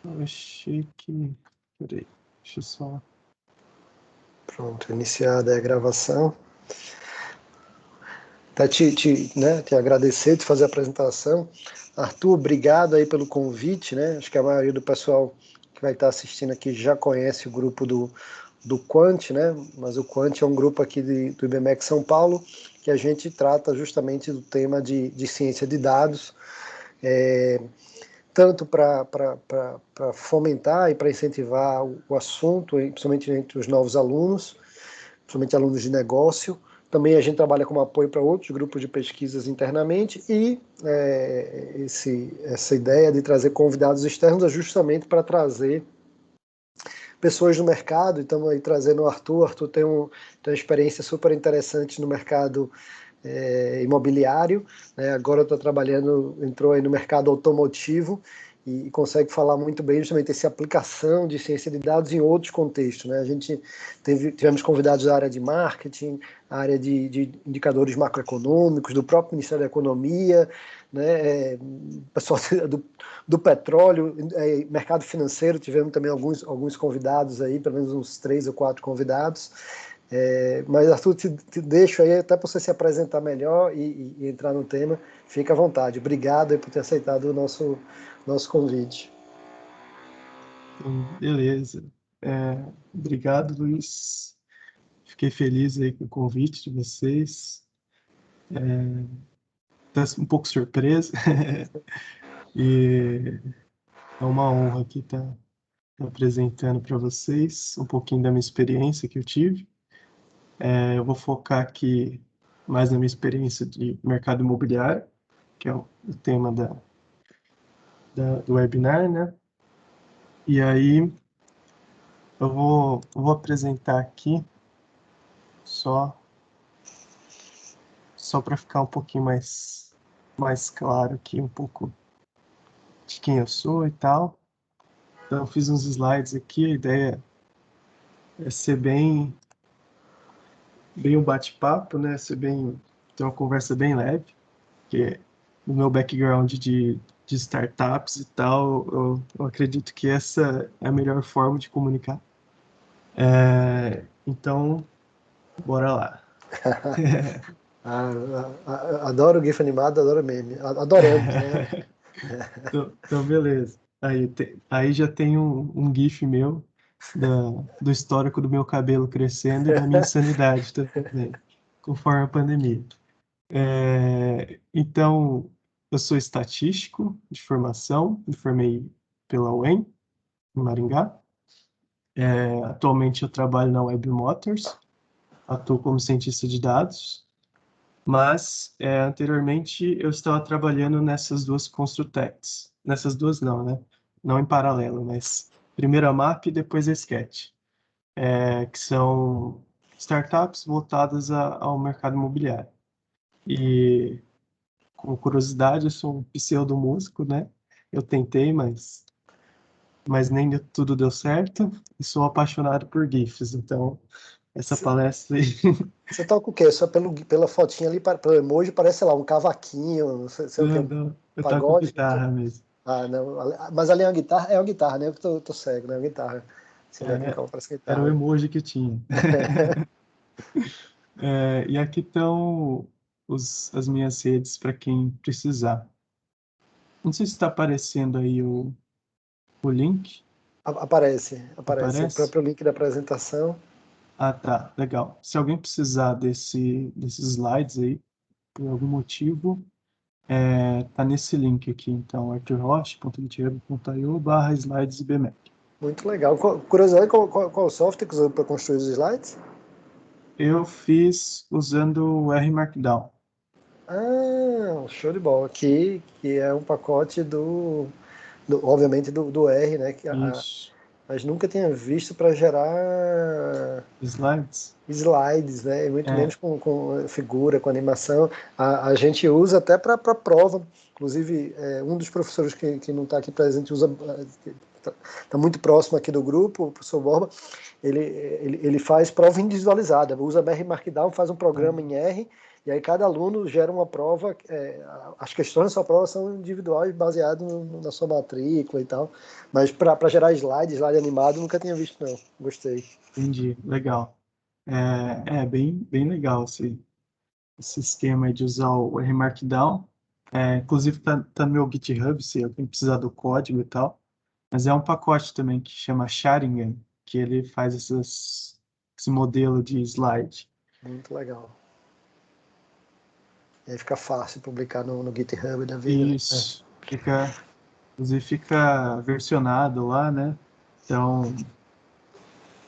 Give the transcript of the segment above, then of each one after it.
Eu achei que... Peraí, deixa eu só... Pronto, iniciada a gravação. Até te agradecer, te fazer a apresentação. Arthur, obrigado aí pelo convite, né? Acho que a maioria do pessoal que vai estar assistindo aqui já conhece o grupo do Quant, né? Mas o Quant é um grupo aqui do IBMEC São Paulo, que a gente trata justamente do tema de ciência de dados, tanto para fomentar e para incentivar o assunto, principalmente entre os novos alunos, principalmente alunos de negócio. Também a gente trabalha como apoio para outros grupos de pesquisas internamente e essa ideia de trazer convidados externos é justamente para trazer pessoas do mercado. Estamos aí trazendo o Arthur. O Arthur tem uma experiência super interessante no mercado imobiliário, né? Agora está trabalhando, entrou aí no mercado automotivo e consegue falar muito bem justamente essa aplicação de ciência de dados em outros contextos, né? A gente tivemos convidados da área de marketing, a área de indicadores macroeconômicos, do próprio Ministério da Economia, né? Pessoal do petróleo, mercado financeiro, tivemos também alguns convidados aí, pelo menos uns 3 ou 4 convidados. Mas, Arthur, te deixo aí até para você se apresentar melhor e entrar no tema. Fica à vontade. Obrigado aí por ter aceitado o nosso convite. Então, beleza. Obrigado, Luiz. Fiquei feliz aí com o convite de vocês. Tô um pouco surpreso. E é uma honra aqui estar apresentando para vocês um pouquinho da minha experiência que eu tive. Eu vou focar aqui mais na minha experiência de mercado imobiliário, que é o tema do webinar, né? E aí eu vou apresentar aqui só para ficar um pouquinho mais claro aqui, um pouco de quem eu sou e tal. Então, eu fiz uns slides aqui, a ideia é ser bem um bate-papo, né? Ter uma conversa bem leve, porque no meu background de startups e tal, eu acredito que essa é a melhor forma de comunicar. Então, bora lá. Adoro GIF animado, adoro meme. Adoramos, né? Então, beleza. Aí já tem um GIF meu do histórico do meu cabelo crescendo e da minha insanidade também, conforme a pandemia. Então, eu sou estatístico de formação, me formei pela UEM, em Maringá. Atualmente eu trabalho na Web Motors, atuo como cientista de dados, mas anteriormente eu estava trabalhando nessas duas Construtechs. Nessas duas não, né? Não em paralelo, mas primeiro a MAP e depois a Sketch, que são startups voltadas ao mercado imobiliário. E, com curiosidade, eu sou um pseudo-músico, né? Eu tentei, mas nem tudo deu certo. E sou apaixonado por GIFs, então essa palestra aí... Você toca o quê? Só pela fotinha ali, pelo emoji, parece, sei lá, um cavaquinho, não sei o que, um Não, eu toco pagode. guitarra mesmo. Ah, não. Mas ali é uma guitarra, né? Eu que tô cego, né? É uma guitarra. Se der com calma, parece Era o guitarra. emoji que tinha. E aqui estão as minhas redes para quem precisar. Não sei se está aparecendo aí o link. Aparece. O Aparece? próprio link da apresentação. Ah, tá. Legal. Se alguém precisar desses slides aí, por algum motivo, tá nesse link aqui. Então, arthurrocha.github.io/slides IBMEC. Muito legal. Curiosidade, qual software que usou para construir os slides? Eu fiz usando o R Markdown. Ah, show de bola. Que é um pacote obviamente, do R, né? Isso. Mas nunca tinha visto para gerar Slides? slides, né? E muito É, menos com figura, com animação. A gente usa até para prova. Inclusive, um dos professores que não está aqui presente usa. Está muito próximo aqui do grupo, o professor Borba, ele faz prova individualizada, usa BR Markdown, faz um programa em R e aí cada aluno gera uma prova, as questões da sua prova são individuais, baseadas na sua matrícula e tal, mas para gerar slide animado, nunca tinha visto não, gostei. Entendi, legal. Bem legal esse esquema aí de usar o Markdown. Inclusive tá no meu GitHub, se alguém precisar do código e tal. Mas é um pacote também que chama Sharingen, que ele faz esse modelo de slide. Muito legal. E aí fica fácil publicar no GitHub da vida, né? Isso, inclusive fica versionado lá, né? Então,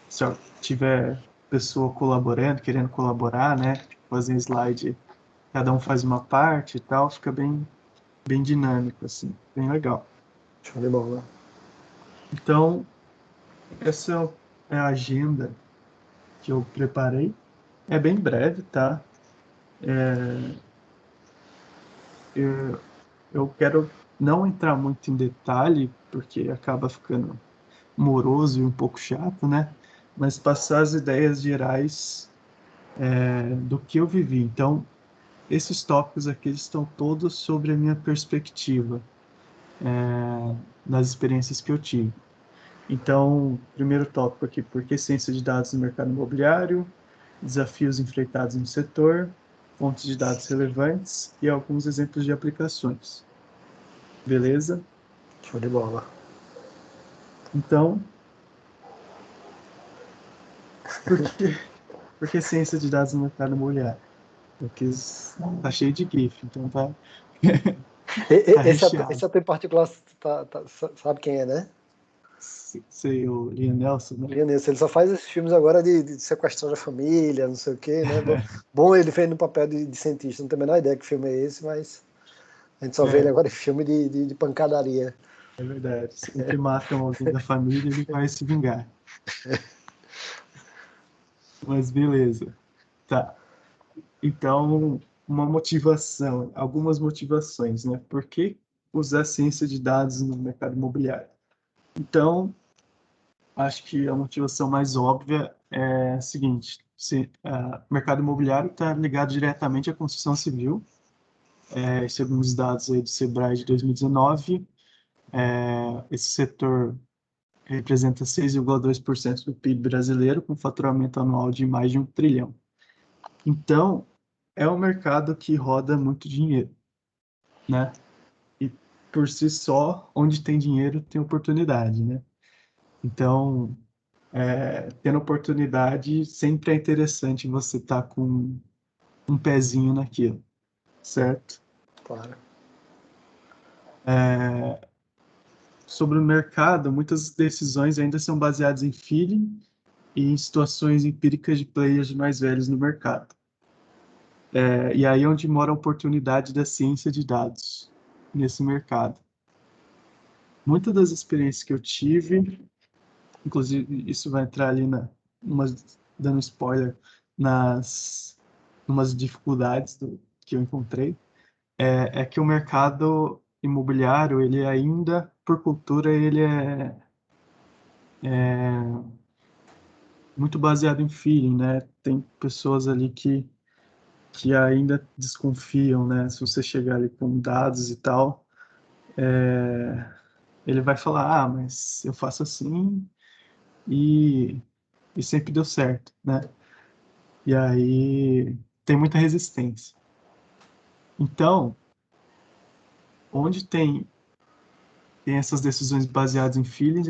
se tiver pessoa colaborando, querendo colaborar, né? Fazer slide, cada um faz uma parte e tal, fica bem dinâmico, assim, bem legal. Show de bola. Então, essa é a agenda que eu preparei. É bem breve, tá? Eu quero não entrar muito em detalhe, porque acaba ficando moroso e um pouco chato, né? Mas passar as ideias gerais do que eu vivi. Então, esses tópicos aqui estão todos sobre a minha perspectiva, das experiências que eu tive. Então, primeiro tópico aqui, por que ciência de dados no mercado imobiliário, desafios enfrentados no setor, fontes de dados relevantes e alguns exemplos de aplicações. Beleza? Show de bola. Então, por que, por que ciência de dados no mercado imobiliário? Porque tá cheio de GIF, então tá Esse recheado. ator em particular, sabe quem é, né? Sei, o Liam Nelson, né? Lianês, ele só faz esses filmes agora de sequestrar a família, não sei o quê, né? Bom ele fez no papel de cientista, não tenho a menor ideia que filme é esse, mas a gente só vê ele É, agora em filme de pancadaria. é verdade. Sempre matam alguém da família e ele vai se vingar. Mas beleza. Tá. Então, algumas motivações, né? Por que usar ciência de dados no mercado imobiliário? Então, acho que a motivação mais óbvia é a seguinte: o mercado imobiliário está ligado diretamente à construção civil. Segundo os dados aí do Sebrae de 2019, esse setor representa 6,2% do PIB brasileiro, com faturamento anual de mais de 1 trilhão. Então, é um mercado que roda muito dinheiro, né? E por si só, onde tem dinheiro, tem oportunidade, né? Então, tendo oportunidade, sempre é interessante você estar com um pezinho naquilo, certo? Claro. Sobre o mercado, muitas decisões ainda são baseadas em feeling e em situações empíricas de players mais velhos no mercado. E aí é onde mora a oportunidade da ciência de dados nesse mercado. Muitas das experiências que eu tive, inclusive isso vai entrar ali dando spoiler umas dificuldades que eu encontrei, é que o mercado imobiliário, ele ainda, por cultura, ele é muito baseado em feeling, né? Tem pessoas ali que ainda desconfiam, né? Se você chegar ali com dados e tal, ele vai falar, mas eu faço assim e, e sempre deu certo, né? E aí tem muita resistência. Então, onde tem essas decisões baseadas em feelings,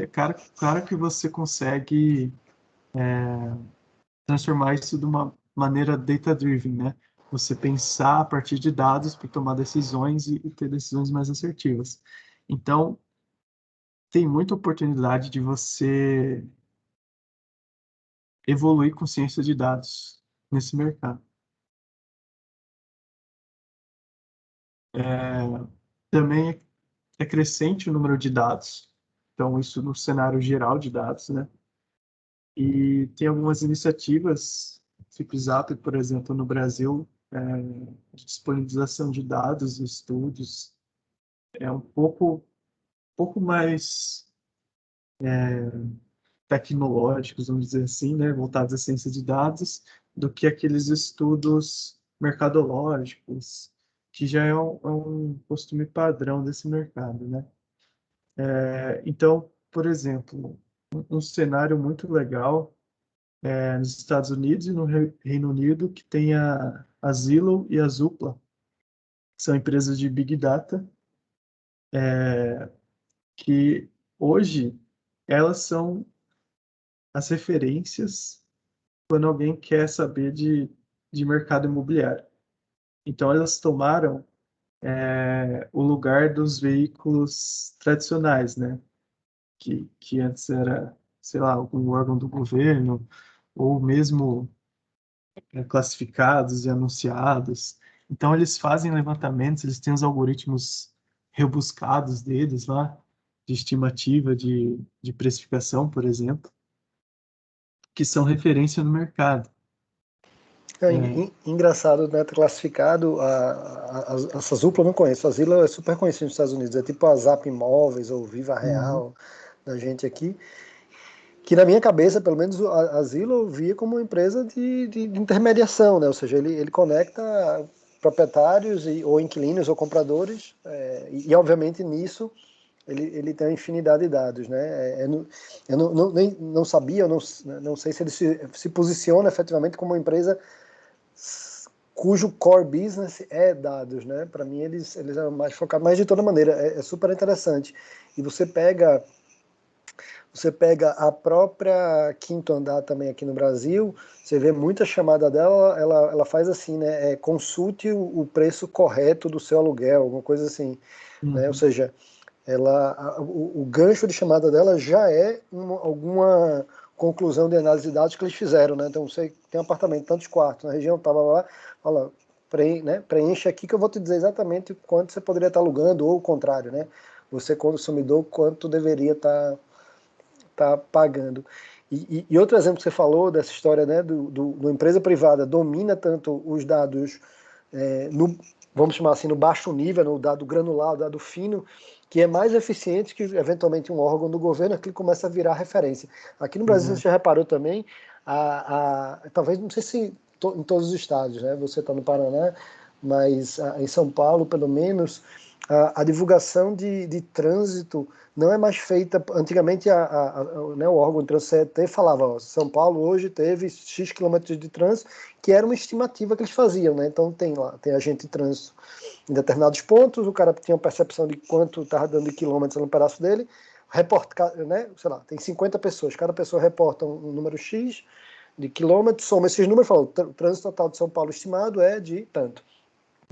claro que você consegue transformar isso de uma maneira data-driven, né? Você pensar a partir de dados para tomar decisões e ter decisões mais assertivas. Então, tem muita oportunidade de você evoluir com ciência de dados nesse mercado. Também é crescente o número de dados, então isso no cenário geral de dados, né? E tem algumas iniciativas, CityZap, por exemplo, no Brasil, de disponibilização de dados e estudos, pouco mais tecnológicos, vamos dizer assim, né, voltados à ciência de dados, do que aqueles estudos mercadológicos, que já é um costume padrão desse mercado, né? Então, por exemplo, um cenário muito legal nos Estados Unidos e no Reino Unido, que tem a Zillow e a Zoopla, que são empresas de Big Data, que hoje elas são as referências quando alguém quer saber de mercado imobiliário. Então, elas tomaram o lugar dos veículos tradicionais, né? Que antes era, sei lá, algum órgão do governo, ou mesmo classificados e anunciados. Então, eles fazem levantamentos, eles têm os algoritmos rebuscados deles lá, de estimativa de precificação, por exemplo, que são referência no mercado. Engraçado, né? Tá classificado, essa Zupla eu não conheço, a Zillow é super conhecida nos Estados Unidos, é tipo a Zap Imóveis ou Viva Uhum, Real da gente aqui, que na minha cabeça, pelo menos a Zillow via como uma empresa de intermediação, né? Ou seja, ele conecta proprietários ou inquilinos ou compradores, e obviamente nisso ele tem uma infinidade de dados, né? Eu não sabia, eu não sei se ele se posiciona efetivamente como uma empresa cujo core business é dados, né? Para mim eles eram mais focados, mas de toda maneira é super interessante. E você pega a própria Quinto Andar também aqui no Brasil, você vê muita chamada dela, ela faz assim, né? Consulte o preço correto do seu aluguel, alguma coisa assim, né? Ou uhum, seja, o gancho de chamada dela já é alguma conclusão de análise de dados que eles fizeram, né? Então você tem um apartamento, tantos quartos na região, tava lá, fala, preenche aqui que eu vou te dizer exatamente quanto você poderia estar alugando, ou o contrário, né? Você, consumidor, quanto deveria estar pagando. E outro exemplo que você falou dessa história, né, do empresa privada domina tanto os dados vamos chamar assim, no baixo nível, no dado granular, o dado fino, que é mais eficiente que eventualmente um órgão do governo, aquilo começa a virar referência. Aqui no Brasil você exato. já reparou também, talvez, não sei se em todos os estados, né? Você está no Paraná, mas em São Paulo, pelo menos, a divulgação de trânsito não é mais feita. Antigamente, né, o órgão de trânsito CET falava: ó, São Paulo hoje teve X quilômetros de trânsito, que era uma estimativa que eles faziam, né? Então tem agente de trânsito em determinados pontos, o cara tinha uma percepção de quanto estava dando de quilômetros no pedaço dele, reporta, né? Sei lá, tem 50 pessoas, cada pessoa reporta um número X de quilômetros, soma esses números e fala: o trânsito total de São Paulo estimado é de tanto.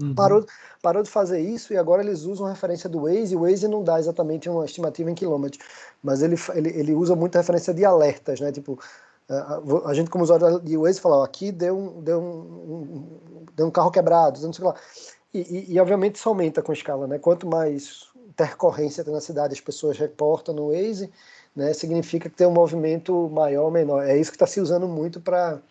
Uhum, Parou de fazer isso e agora eles usam a referência do Waze, e o Waze não dá exatamente uma estimativa em quilômetros, mas ele usa muito a referência de alertas, né? Tipo, a gente como usuário de Waze fala: ó, aqui deu um carro quebrado, não sei lá. E obviamente isso aumenta com escala, né? Quanto mais intercorrência tem na cidade, as pessoas reportam no Waze, né? Significa que tem um movimento maior ou menor. É isso que está se usando muito para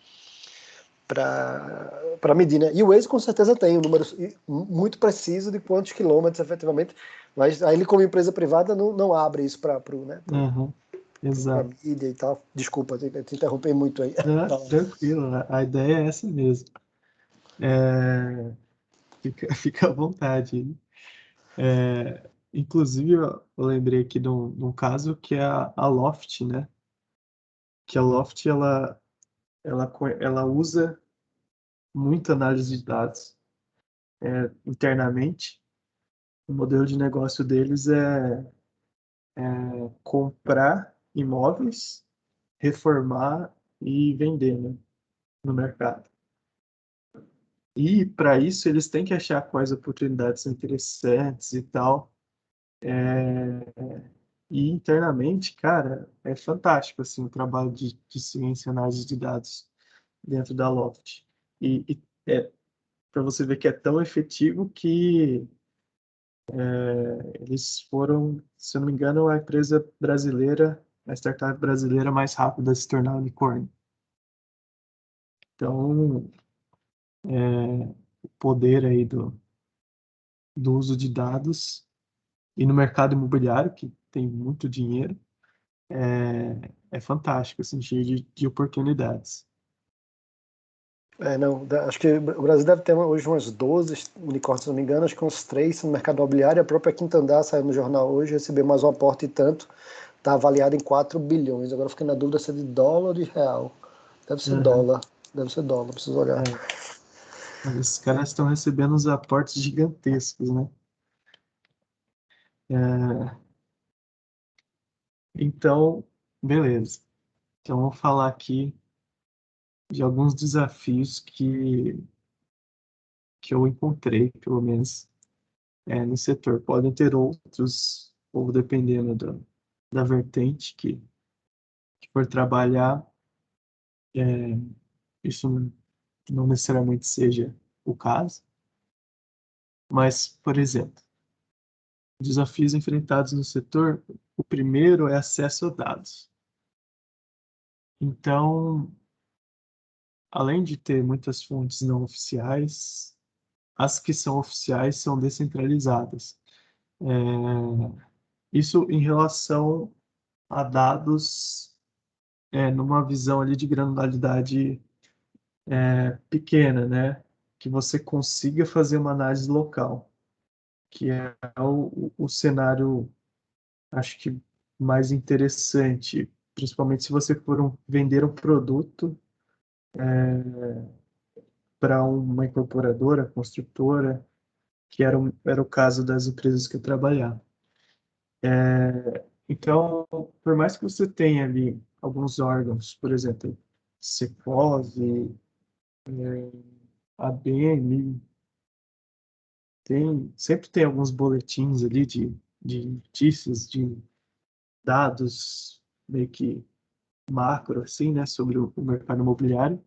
medir, né? E o Waze com certeza tem um número muito preciso de quantos quilômetros efetivamente, mas aí ele como empresa privada não abre isso para né, uhum, a exato. mídia e tal. Desculpa, te interromper muito aí. Não, tranquilo, a ideia é essa mesmo. É, fica à vontade. Inclusive, eu lembrei aqui de um caso que é a Loft, né? Que a Loft, ela usa muita análise de dados internamente. O modelo de negócio deles é comprar imóveis, reformar e vender, né, no mercado. E para isso eles têm que achar quais oportunidades são interessantes e tal. E internamente, cara, é fantástico assim o trabalho de ciência e análise de dados dentro da Loft. E para você ver que é tão efetivo que eles foram, se eu não me engano, a empresa brasileira, a startup brasileira mais rápida a se tornar unicórnio. Então, o poder aí do uso de dados e no mercado imobiliário, que tem muito dinheiro, é fantástico, assim, cheio de oportunidades. Não, acho que o Brasil deve ter hoje umas 12 unicórnios, se não me engano, acho que uns 3 no mercado imobiliário. A própria Quintandá saiu no jornal hoje, recebeu mais um aporte e tanto, está avaliado em 4 bilhões. Agora eu fiquei na dúvida se é de dólar ou de real. Aham, Deve ser dólar, preciso olhar. é. Mas esses caras estão recebendo uns aportes gigantescos, né? É, então, beleza. Então, vou falar aqui de alguns desafios que eu encontrei, pelo menos, no setor. Podem ter outros, ou dependendo da vertente que for trabalhar, é, isso não necessariamente seja o caso. Mas, por exemplo, desafios enfrentados no setor, o primeiro é acesso a dados. Então, além de ter muitas fontes não oficiais, as que são oficiais são descentralizadas. É, isso em relação a dados, numa visão ali de granularidade pequena, né? Que você consiga fazer uma análise local, que é o cenário, acho que mais interessante, principalmente se você for vender um produto para uma incorporadora, construtora, que era o caso das empresas que eu trabalhava. Então, por mais que você tenha ali alguns órgãos, por exemplo, Cefose, ABM, sempre tem alguns boletins ali de notícias, de dados meio que macro, assim, né, sobre o mercado imobiliário.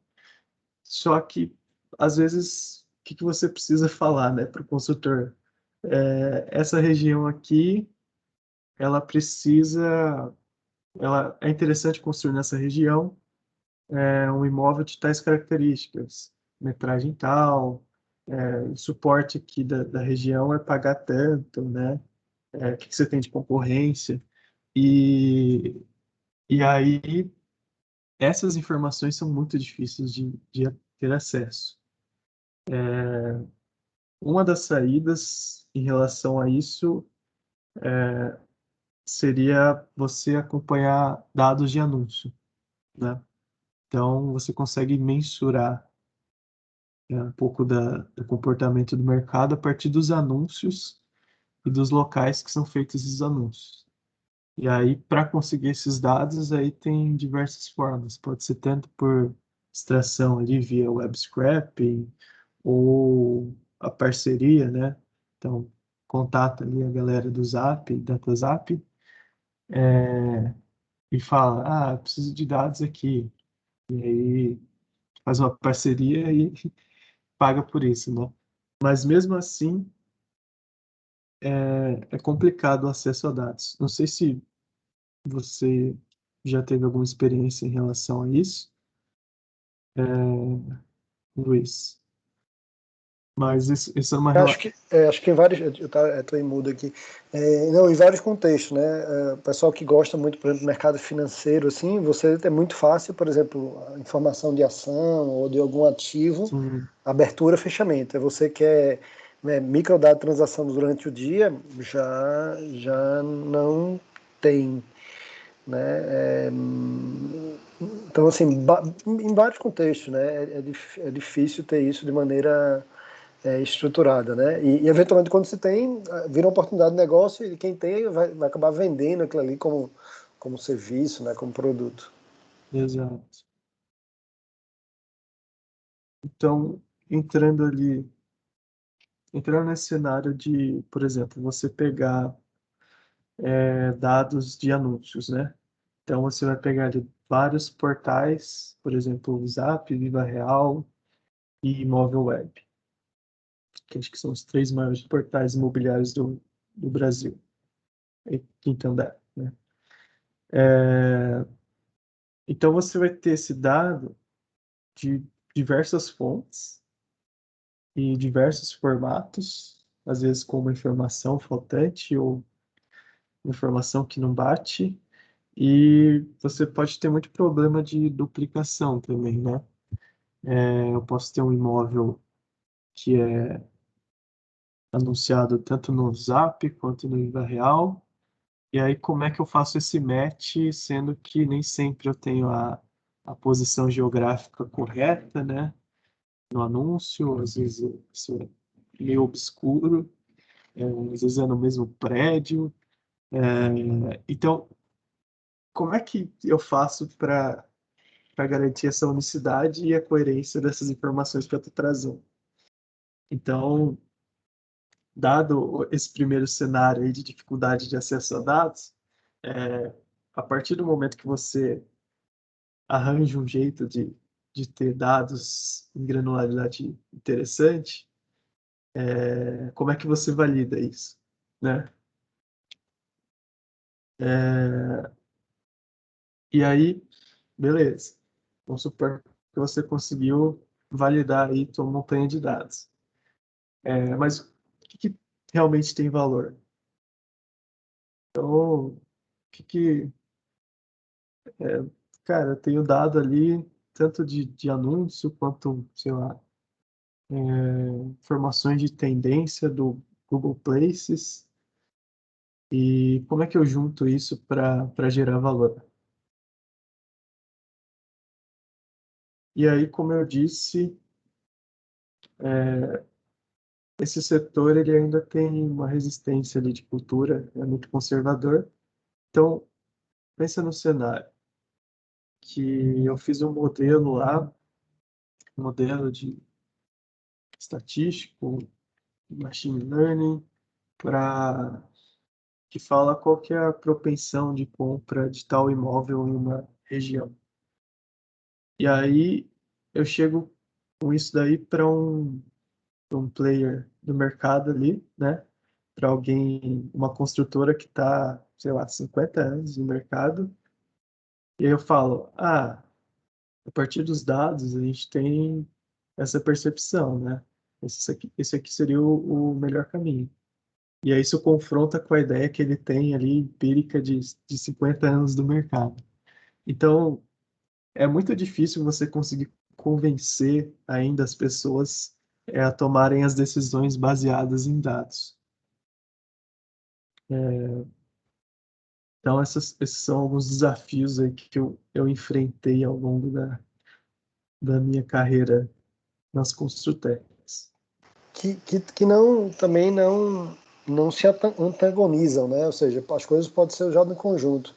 Só que, às vezes, o que você precisa falar, né, para o consultor? Essa região aqui, ela precisa, ela é interessante construir nessa região um imóvel de tais características, metragem tal, o suporte aqui da região é pagar tanto, né? O que você tem de concorrência? E, e aí, essas informações são muito difíceis de ter acesso. Uma das saídas em relação a isso seria você acompanhar dados de anúncio, né? Então, você consegue mensurar um pouco do comportamento do mercado a partir dos anúncios e dos locais que são feitos esses anúncios. E aí, para conseguir esses dados, aí tem diversas formas. Pode ser tanto por extração ali via web scraping ou a parceria, né? Então, contata ali a galera do Zap, DataZap, e fala, eu preciso de dados aqui. E aí faz uma parceria e paga por isso, né? Mas mesmo assim, é complicado o acesso a dados. Não sei se você já teve alguma experiência em relação a isso, Luiz. Mas isso é uma Acho relação. que, acho que em vários. Estou em mudo aqui. Não, em vários contextos, né? O pessoal que gosta muito, por exemplo, do mercado financeiro, assim, você é muito fácil, por exemplo, a informação de ação ou de algum ativo, Sim, abertura, fechamento. É você quer microdado de transação durante o dia, já não tem, né? Então, assim, em vários contextos, né? É difícil ter isso de maneira estruturada, né? E, eventualmente quando se tem, vira uma oportunidade de negócio e quem tem vai acabar vendendo aquilo ali como serviço, né? Como produto. exato. Então, entrando ali, entrando nesse cenário de, por exemplo, você pegar dados de anúncios, né? Então, você vai pegar ali vários portais, por exemplo, o Zap, Viva Real e Imóvel Web, que acho que são os três maiores portais imobiliários do Brasil, e Quintandá, né? Então, você vai ter esse dado de diversas fontes e diversos formatos, às vezes com uma informação faltante ou informação que não bate, e você pode ter muito problema de duplicação também, né? Eu posso ter um imóvel que é anunciado tanto no Zap quanto no Vida Real. E aí, como é que eu faço esse match, sendo que nem sempre eu tenho a posição geográfica correta, né? No anúncio, às vezes isso é meio obscuro, às vezes é no mesmo prédio. Então, como é que eu faço para garantir essa unicidade e a coerência dessas informações que eu estou trazendo? Então, dado esse primeiro cenário aí de dificuldade de acesso a dados, é, a partir do momento que você arranja um jeito de ter dados em granularidade interessante, como é que você valida isso, né? É, e aí, beleza. Vamos supor que você conseguiu validar aí tua montanha de dados. Mas o que realmente tem valor? Então, que, que cara, eu tenho dado ali tanto de anúncio quanto, sei lá, informações de tendência do Google Places e como é que eu junto isso para gerar valor. E aí, como eu disse, esse setor ele ainda tem uma resistência ali de cultura, é muito conservador. Então, pensa no cenário que eu fiz um modelo lá, um modelo de estatístico, machine learning, para que fala qual que é a propensão de compra de tal imóvel em uma região. E aí eu chego com isso daí para um player do mercado ali, né? Para alguém, uma construtora que está, sei lá, 50 anos no mercado. E aí eu falo, a partir dos dados a gente tem essa percepção, né? Esse aqui seria o melhor caminho. E aí isso confronta com a ideia que ele tem ali, empírica, de 50 anos do mercado. Então, é muito difícil você conseguir convencer ainda as pessoas a tomarem as decisões baseadas em dados. Então, esses são alguns desafios aí que eu enfrentei ao longo da minha carreira nas Construtechs. Que não, também não se antagonizam, né? Ou seja, as coisas podem ser usadas em conjunto.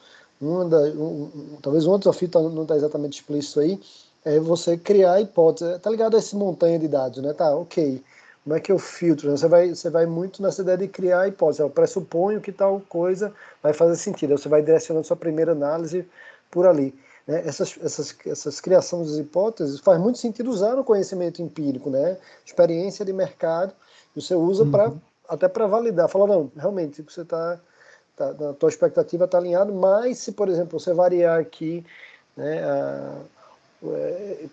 Talvez um outro desafio não está exatamente explícito aí, é você criar hipótese. Tá ligado a esse montanha de dados, né? Tá, ok. Como é que eu filtro? Né? Você vai muito nessa ideia de criar hipótese. Eu pressuponho que tal coisa vai fazer sentido. Aí você vai direcionando sua primeira análise por ali. Né? Essas criações de hipóteses faz muito sentido usar o conhecimento empírico, né? Experiência de mercado, e você usa Uhum, até para validar. Falar, não, realmente, você a tua expectativa está alinhada, mas se, por exemplo, você variar aqui, né,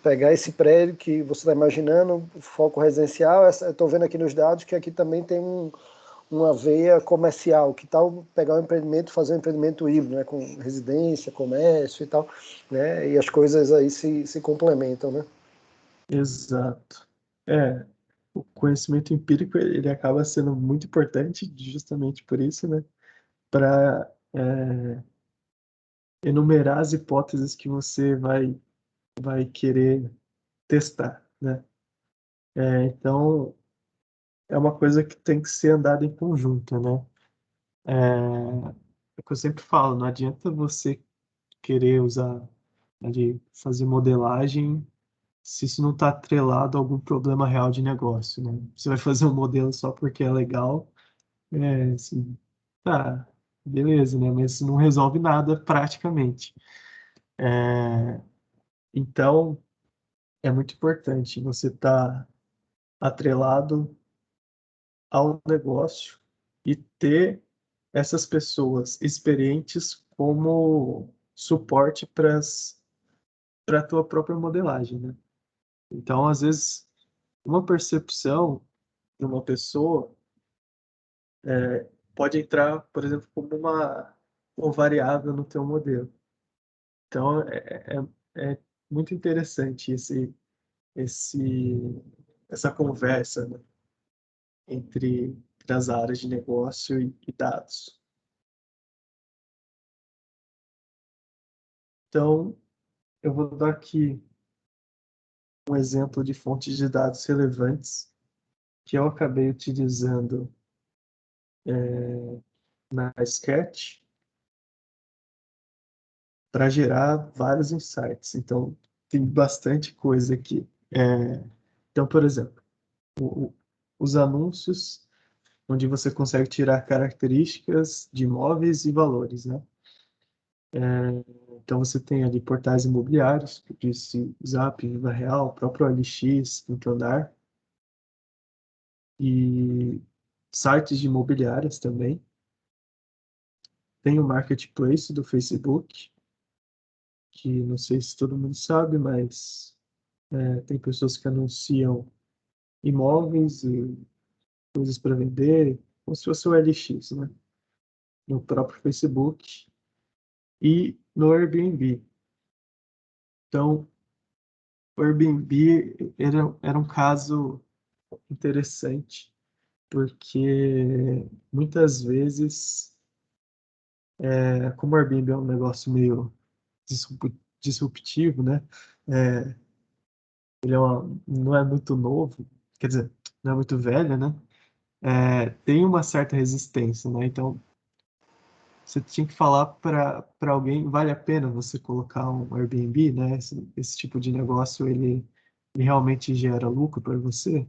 pegar esse prédio que você está imaginando, foco residencial, estou vendo aqui nos dados que aqui também tem uma veia comercial, que tal pegar um empreendimento, fazer um empreendimento híbrido, né, com residência, comércio e tal, né, e as coisas aí se complementam, né? exato. O conhecimento empírico ele acaba sendo muito importante justamente por isso, né? Para enumerar as hipóteses que você vai querer testar, né? Então, é uma coisa que tem que ser andada em conjunto, né? É o que eu sempre falo, não adianta você querer usar, né, de fazer modelagem se isso não está atrelado a algum problema real de negócio, né? Você vai fazer um modelo só porque é legal, assim, tá, beleza, né? Mas isso não resolve nada praticamente. Então, é muito importante você estar atrelado ao negócio e ter essas pessoas experientes como suporte para a tua própria modelagem, né? Então, às vezes, uma percepção de uma pessoa pode entrar, por exemplo, como uma variável no teu modelo. Então, é muito interessante essa conversa, né, entre as áreas de negócio e dados. Então, eu vou dar aqui um exemplo de fontes de dados relevantes que eu acabei utilizando na Sketch para gerar vários insights. Então, tem bastante coisa aqui. Então, por exemplo, os anúncios onde você consegue tirar características de imóveis e valores, né? Então, você tem ali portais imobiliários, que disse Zap, Viva Real, o próprio OLX, Quinto Andar, e sites de imobiliárias também. Tem o Marketplace do Facebook, que não sei se todo mundo sabe, mas tem pessoas que anunciam imóveis e coisas para vender, como se fosse o LX, né? No próprio Facebook e no Airbnb. Então, o Airbnb era um caso interessante, porque muitas vezes, como o Airbnb é um negócio meio disruptivo, né? É, não é muito novo, quer dizer, não é muito velho, né? Tem uma certa resistência, né? Então, você tinha que falar para alguém, vale a pena você colocar um Airbnb, né? Esse tipo de negócio, ele realmente gera lucro para você?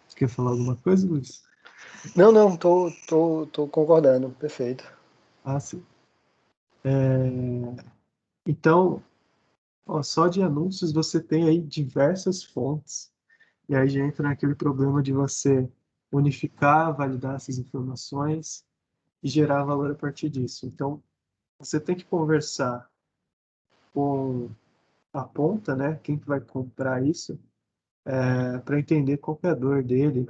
Você quer falar alguma coisa, Luiz? Não, não, tô concordando, perfeito. Ah, sim. Então, ó, só de anúncios você tem aí diversas fontes. E aí já entra naquele problema de você unificar, validar essas informações e gerar valor a partir disso. Então, você tem que conversar com a ponta, né? Quem que vai comprar isso, para entender qual que é a dor dele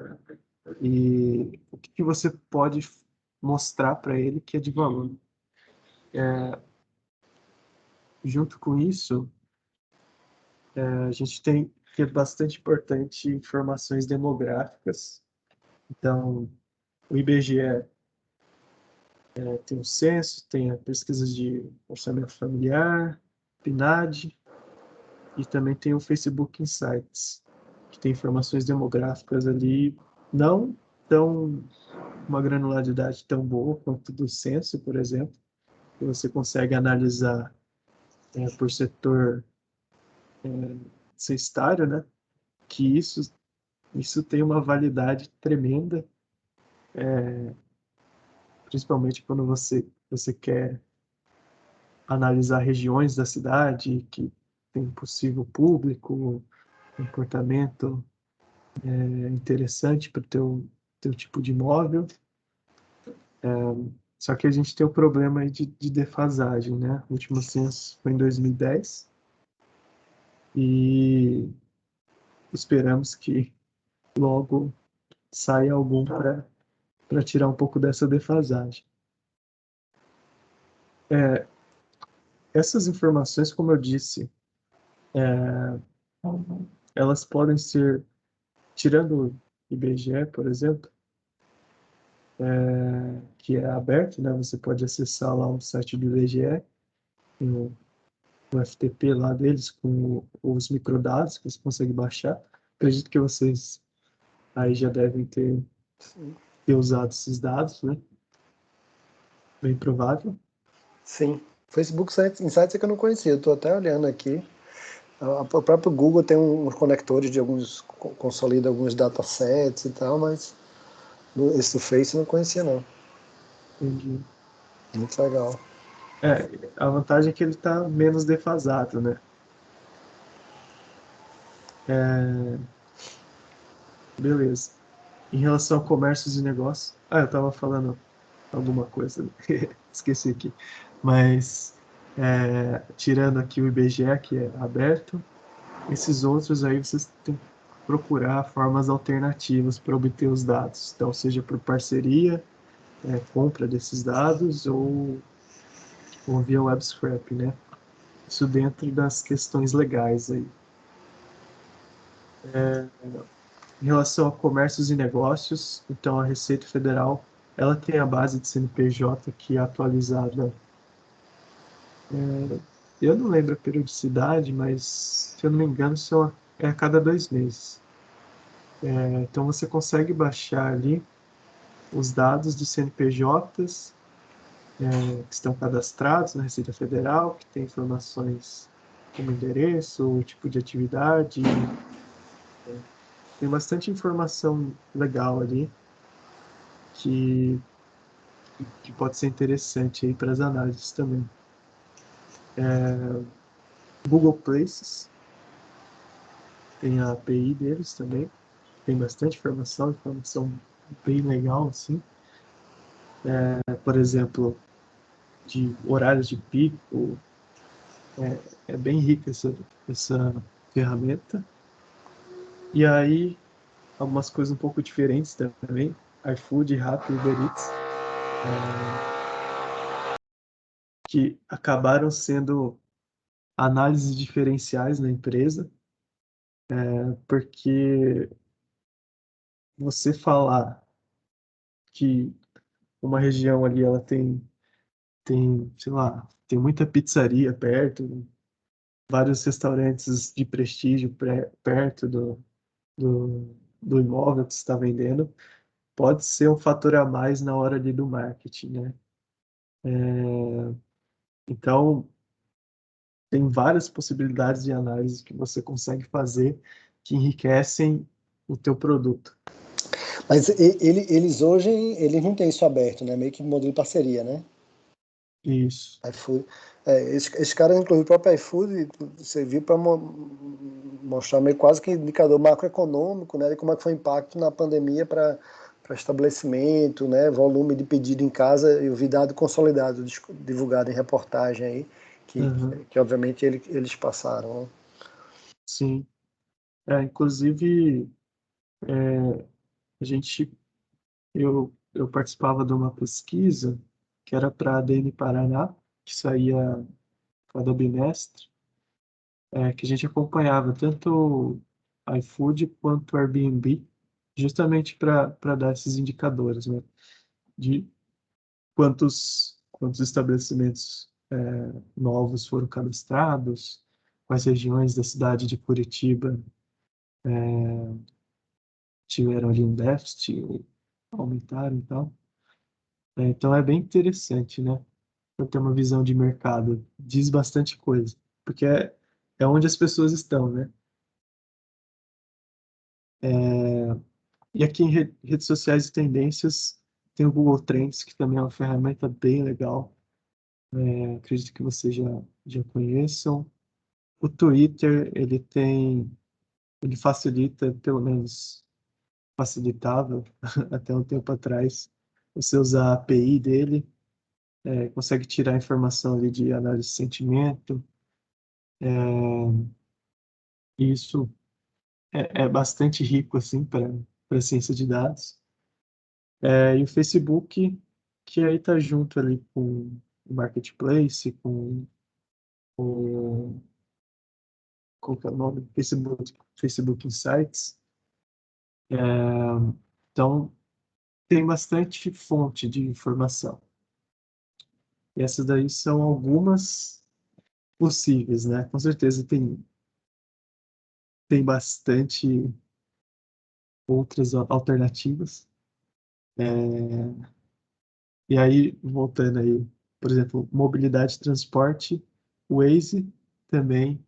e o que que você pode mostrar para ele que é de valor. Junto com isso, a gente tem que é bastante importante informações demográficas. Então, o IBGE tem o censo, tem a pesquisa de orçamento familiar, PNAD, e também tem o Facebook Insights, que tem informações demográficas ali, não tão uma granularidade tão boa quanto do censo, por exemplo, que você consegue analisar por setor cestário, né? Que isso tem uma validade tremenda, principalmente quando você quer analisar regiões da cidade que tem possível público, comportamento interessante para o teu tipo de imóvel. Só que a gente tem o problema aí de defasagem, né? O último censo foi em 2010 e esperamos que logo saia algum para tirar um pouco dessa defasagem. Essas informações, como eu disse, elas podem ser, tirando o IBGE, por exemplo, que é aberto, né? Você pode acessar lá o site do IBGE, o FTP lá deles, com os microdados que você consegue baixar. Acredito que vocês aí já devem ter usado esses dados, né? Bem provável. Sim. Facebook Insights é que eu não conhecia, eu tô até olhando aqui. O próprio Google tem uns conectores de alguns, consolida alguns datasets e tal, mas esse do Face eu não conhecia não. Entendi. Muito legal. A vantagem é que ele está menos defasado, né? Beleza. Em relação a comércios e negócios. Eu estava falando alguma coisa, esqueci aqui. Mas, tirando aqui o IBGE, que é aberto, esses outros aí vocês têm que procurar formas alternativas para obter os dados. Então, seja por parceria, compra desses dados ou via web scraping, né? Isso dentro das questões legais aí. Em relação a comércios e negócios, então a Receita Federal, ela tem a base de CNPJ que é atualizada. Eu não lembro a periodicidade, mas se eu não me engano, é a cada 2 meses. Então você consegue baixar ali os dados dos CNPJs que estão cadastrados na Receita Federal, que tem informações como endereço, o tipo de atividade, tem bastante informação legal ali que, que pode ser interessante aí para as análises também. Google Places tem a API deles também, tem bastante informação bem legal, assim. Por exemplo, de horários de pico, é bem rica essa ferramenta. E aí, algumas coisas um pouco diferentes também, iFood, Rappi, Uber Eats, que acabaram sendo análises diferenciais na empresa, porque você falar que uma região ali ela sei lá, tem muita pizzaria perto, vários restaurantes de prestígio perto do imóvel que você está vendendo, pode ser um fator a mais na hora ali do marketing, né? Então, tem várias possibilidades de análise que você consegue fazer que enriquecem o teu produto. Mas eles hoje, eles não têm isso aberto, né? Meio que modelo de parceria, né? Isso. iFood. Esse cara, inclusive, o próprio iFood serviu para mostrar meio quase que indicador macroeconômico, né? De como é que foi o impacto na pandemia para estabelecimento, né? Volume de pedido em casa. Eu vi dado consolidado, divulgado em reportagem aí, Uhum. que obviamente eles passaram. Né? Sim. Inclusive, a gente, eu participava de uma pesquisa que era para a ADN Paraná, que saía cada bimestre, que a gente acompanhava tanto o iFood quanto o Airbnb, justamente para dar esses indicadores, né? De quantos estabelecimentos novos foram cadastrados, quais regiões da cidade de Curitiba tiveram ali um déficit, ou aumentaram e tal. Então é bem interessante, né? Para ter uma visão de mercado. Diz bastante coisa, porque é onde as pessoas estão, né? E aqui em redes sociais e tendências tem o Google Trends, que também é uma ferramenta bem legal. Acredito que vocês já conheçam. O Twitter, ele facilita, pelo menos facilitava até um tempo atrás, você usar a API dele, consegue tirar informação ali de análise de sentimento, e isso é bastante rico, assim, para ciência de dados. E o Facebook, que aí está junto ali com o Marketplace, com o, qual que é o nome? Facebook Insights. Então, tem bastante fonte de informação. E essas daí são algumas possíveis, né? Com certeza tem bastante outras alternativas. E aí, voltando aí, por exemplo, mobilidade e transporte, o Waze também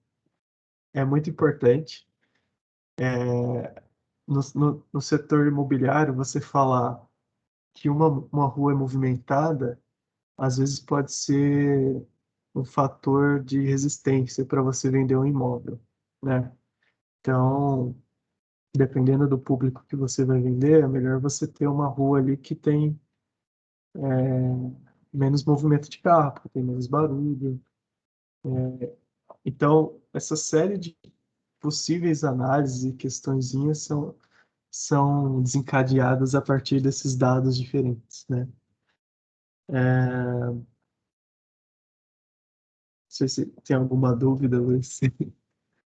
é muito importante. No setor imobiliário, você falar que uma rua é movimentada, às vezes pode ser um fator de resistência para você vender um imóvel, né? Então, dependendo do público que você vai vender, é melhor você ter uma rua ali que tem menos movimento de carro, porque tem menos barulho. Então, essa série de possíveis análises e questõezinhas são desencadeadas a partir desses dados diferentes, né? sei se tem alguma dúvida, Luiz.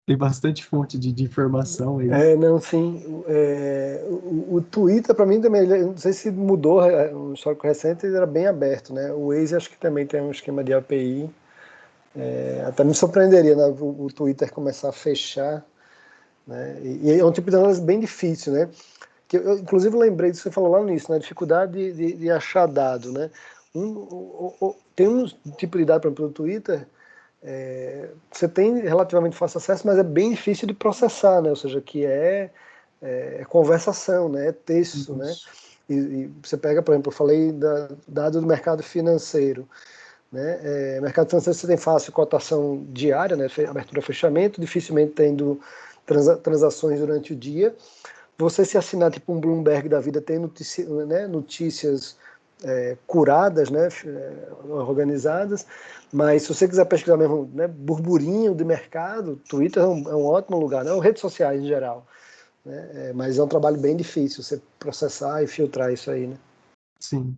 Tem bastante fonte de informação aí. Não, sim. O Twitter, para mim, também, não sei se mudou, um histórico recente, ele era bem aberto, né? O Waze acho que também tem um esquema de API. Até me surpreenderia, né, o Twitter começar a fechar, né? E é um tipo de análise bem difícil, né? Que eu, inclusive, lembrei disso que você falou lá no início, né? A dificuldade de achar dado, né? Tem um tipo de dado, por exemplo, no Twitter, você tem relativamente fácil acesso, mas é bem difícil de processar, né? Ou seja, que é conversação, né? É texto, né? Isso. E você pega, por exemplo, eu falei dado do mercado financeiro, né? Mercado financeiro você tem fácil cotação diária, né? Abertura, fechamento, dificilmente tendo transações durante o dia. Você se assinar tipo um Bloomberg da vida tem notícias curadas, né, organizadas, mas se você quiser pesquisar mesmo, né, burburinho de mercado, Twitter é um ótimo lugar, né, ou redes sociais em geral, né, mas é um trabalho bem difícil você processar e filtrar isso aí, né. Sim.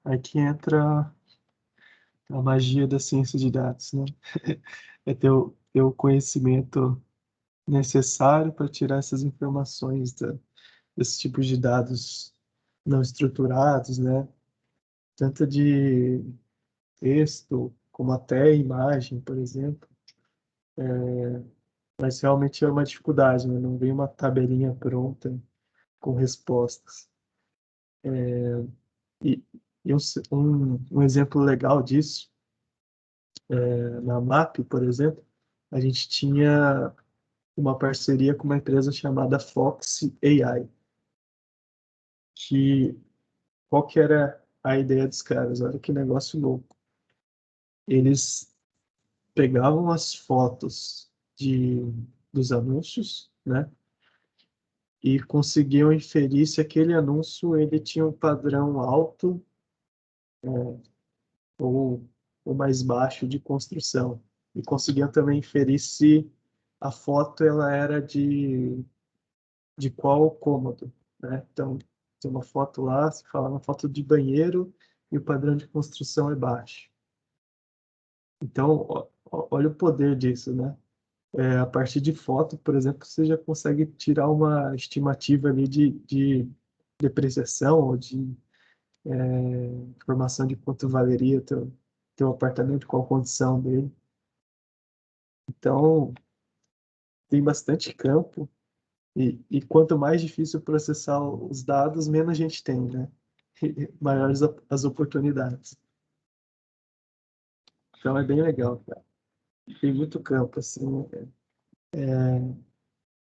Aí que entra a magia da ciência de dados, né? É ter o conhecimento necessário para tirar essas informações desses tipos de dados não estruturados, né? Tanto de texto como até imagem, por exemplo. Mas realmente é uma dificuldade, né? Não vem uma tabelinha pronta com respostas. E, um exemplo legal disso, na MAP, por exemplo, a gente tinha uma parceria com uma empresa chamada Fox AI, que qual que era a ideia dos caras? Olha que negócio louco. Eles pegavam as fotos dos anúncios, né? E conseguiam inferir se aquele anúncio ele tinha um padrão alto ou, ou mais baixo de construção. E conseguiam também inferir se a foto ela era de qual cômodo, né? Então, tem uma foto lá, se fala uma foto de banheiro e o padrão de construção é baixo. Então, olha o poder disso, né? A partir de foto, por exemplo, você já consegue tirar uma estimativa ali de depreciação ou de informação de quanto valeria teu apartamento, qual a condição dele. Então, tem bastante campo e quanto mais difícil processar os dados, menos a gente tem, né? E maiores as oportunidades. Então, é bem legal, cara. Tem muito campo, assim.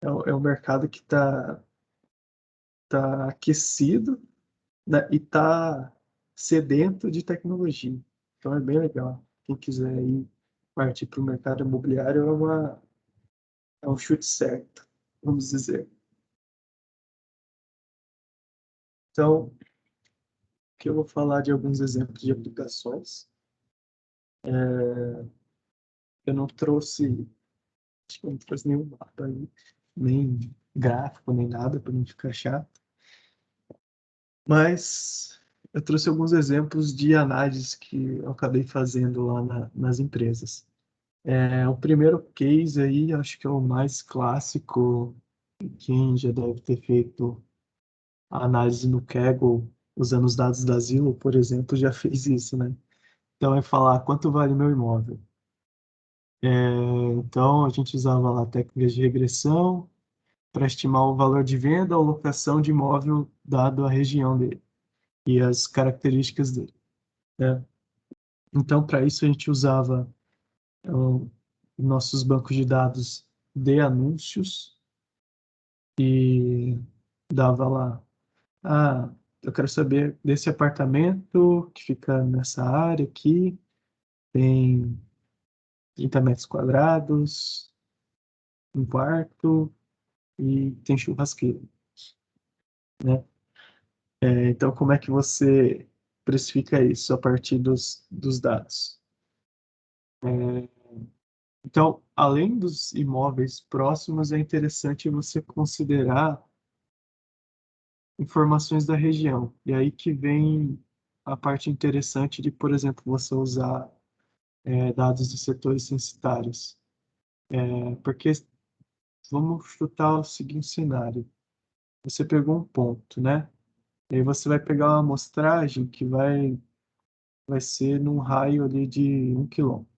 É um mercado que tá aquecido, né, e tá sedento de tecnologia. Então é bem legal. Quem quiser ir partir para o mercado imobiliário é um chute certo, vamos dizer. Então, aqui eu vou falar de alguns exemplos de aplicações. Eu não trouxe, acho que eu não trouxe nenhum mapa aí, nem gráfico, nem nada para não ficar chato. Mas eu trouxe alguns exemplos de análises que eu acabei fazendo lá nas empresas. O primeiro case aí, acho que é o mais clássico, quem já deve ter feito a análise no Kaggle, usando os dados da Zillow, por exemplo, já fez isso, né? Então, é falar quanto vale meu imóvel. Então, a gente usava lá técnicas de regressão para estimar o valor de venda ou locação de imóvel dado a região dele e as características dele, né? Então, para isso, a gente usava nossos bancos de dados de anúncios e dava lá, eu quero saber desse apartamento que fica nessa área aqui, tem 30 metros quadrados, um quarto e tem churrasqueiro, né? Então, como é que você precifica isso a partir dos dados? Então, além dos imóveis próximos, é interessante você considerar informações da região. E aí que vem a parte interessante de, por exemplo, você usar dados dos setores censitários. Porque vamos chutar o seguinte cenário. Você pegou um ponto, né? E aí você vai pegar uma amostragem que vai ser num raio ali de 1 quilômetro.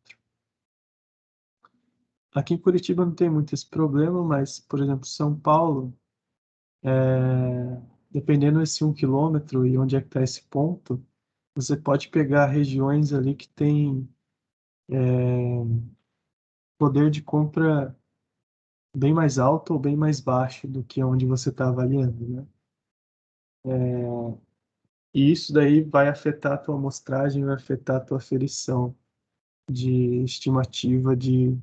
Aqui em Curitiba não tem muito esse problema, mas, por exemplo, São Paulo, dependendo desse 1 quilômetro e onde é que está esse ponto, você pode pegar regiões ali que tem poder de compra bem mais alto ou bem mais baixo do que onde você está avaliando, né? E isso daí vai afetar a tua amostragem, vai afetar a tua aferição de estimativa de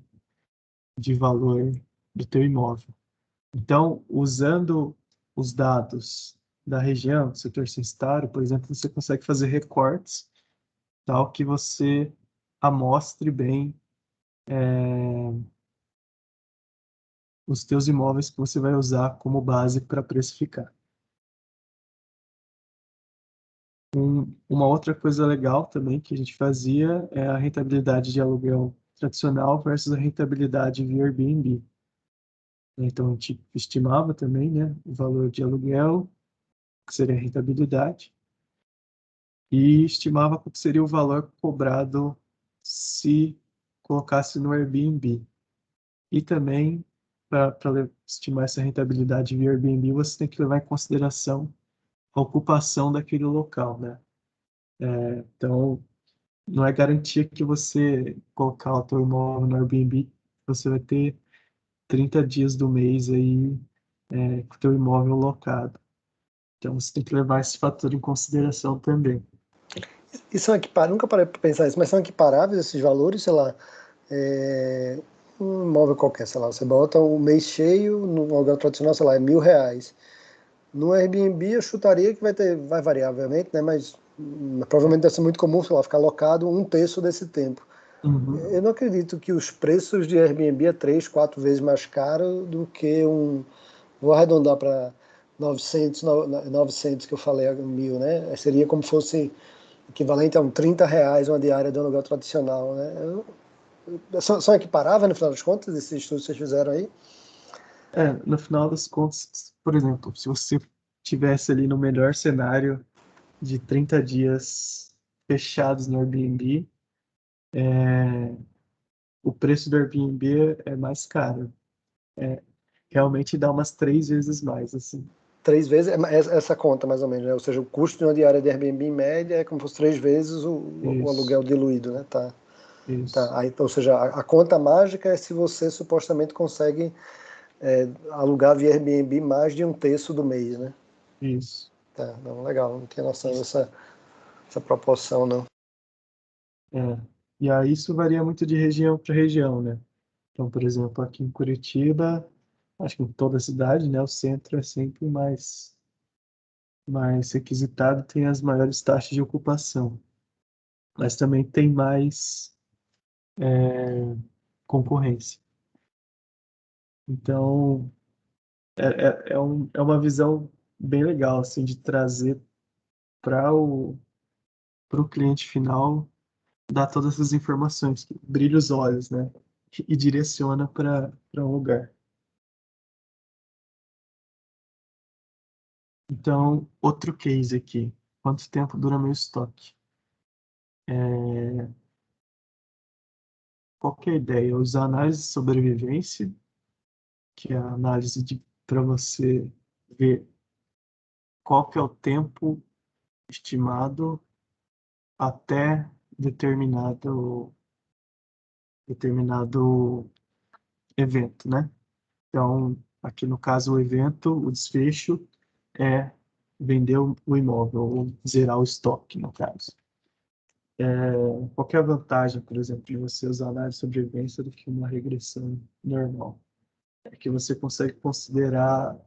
valor do teu imóvel. Então, usando os dados da região, do setor censitário, por exemplo, você consegue fazer recortes tal que você amostre bem os teus imóveis que você vai usar como base para precificar. Uma outra coisa legal também que a gente fazia é a rentabilidade de aluguel tradicional versus a rentabilidade via Airbnb. Então, a gente estimava também, né, o valor de aluguel, que seria a rentabilidade, e estimava qual seria o valor cobrado se colocasse no Airbnb. E também, para estimar essa rentabilidade via Airbnb, você tem que levar em consideração a ocupação daquele local, né? Então, não é garantia que você colocar o teu imóvel no Airbnb, você vai ter 30 dias do mês aí com o teu imóvel locado. Então, você tem que levar esse fator em consideração também. E são equiparáveis, nunca parei para pensar isso, mas são equiparáveis esses valores, sei lá, um imóvel qualquer, sei lá, você bota um mês cheio no aluguel tradicional, sei lá, é R$ 1.000. No Airbnb eu chutaria que vai variar, obviamente, né, mas provavelmente deve ser muito comum, sei lá, ficar locado um terço desse tempo. Uhum. Eu não acredito que os preços de Airbnb é 3, 4 vezes mais caro do que vou arredondar para 900 que eu falei, 1.000, né? Seria como fosse equivalente a R$ 30 uma diária de um aluguel tradicional, né? São equiparáveis no final das contas, esses estudos que vocês fizeram aí? No final das contas, por exemplo, se você tivesse ali no melhor cenário de 30 dias fechados no Airbnb, o preço do Airbnb é mais caro. Realmente dá umas 3 vezes mais, assim. 3 vezes, essa conta mais ou menos, né? Ou seja, o custo de uma diária de Airbnb em média é como se fosse 3 vezes o Isso, aluguel diluído, né? Tá. isso, Tá. Aí, ou seja, a conta mágica é se você supostamente consegue alugar via Airbnb mais de um terço do mês, né? isso. Tá, não, legal, não tinha noção Isso. dessa proporção, não. É. E aí isso varia muito de região para região, né? Então, por exemplo, aqui em Curitiba, acho que em toda a cidade, né, o centro é sempre mais requisitado, tem as maiores taxas de ocupação, mas também tem mais concorrência. Então, é uma visão bem legal, assim, de trazer para o cliente final, dar todas essas informações, que brilha os olhos, né? E direciona para um lugar. Então, outro case aqui. Quanto tempo dura meu estoque? Qual que é a ideia? Usar análise de sobrevivência, que é a análise para você ver qual que é o tempo estimado até determinado evento, né? Então, aqui no caso, o evento, o desfecho é vender o imóvel, ou zerar o estoque, no caso. Qual que é a vantagem, por exemplo, de você usar análise de sobrevivência do que uma regressão normal? É que você consegue considerar,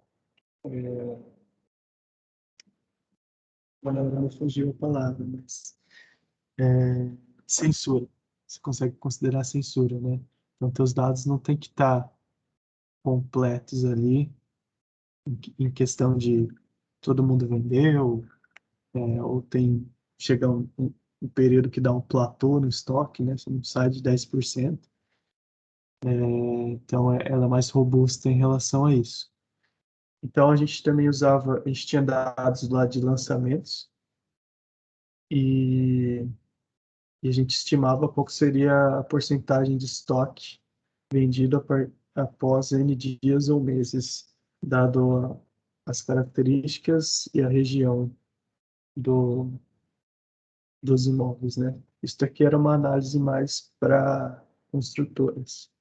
agora não fugiu a palavra, mas censura. Você consegue considerar censura, né? Então, teus dados não têm que estar completos ali, em questão de todo mundo vendeu, ou chega um período que dá um platô no estoque, né? Você não sai de 10%. Então, ela é mais robusta em relação a isso. Então, a gente também a gente tinha dados lá de lançamentos e, e a gente estimava qual que seria a porcentagem de estoque vendido após N dias ou meses, dado as características e a região do, dos imóveis, né? Isso aqui era uma análise mais para construtoras.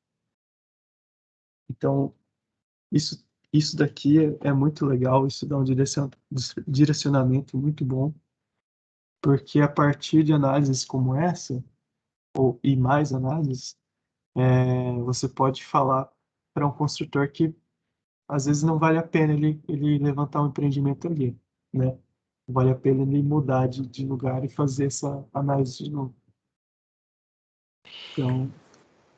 Então, isso daqui é muito legal, isso dá um direcionamento muito bom, porque a partir de análises como essa, e mais análises, você pode falar para um construtor que às vezes não vale a pena ele levantar um empreendimento ali, né? Vale a pena ele mudar de lugar e fazer essa análise de novo. Então,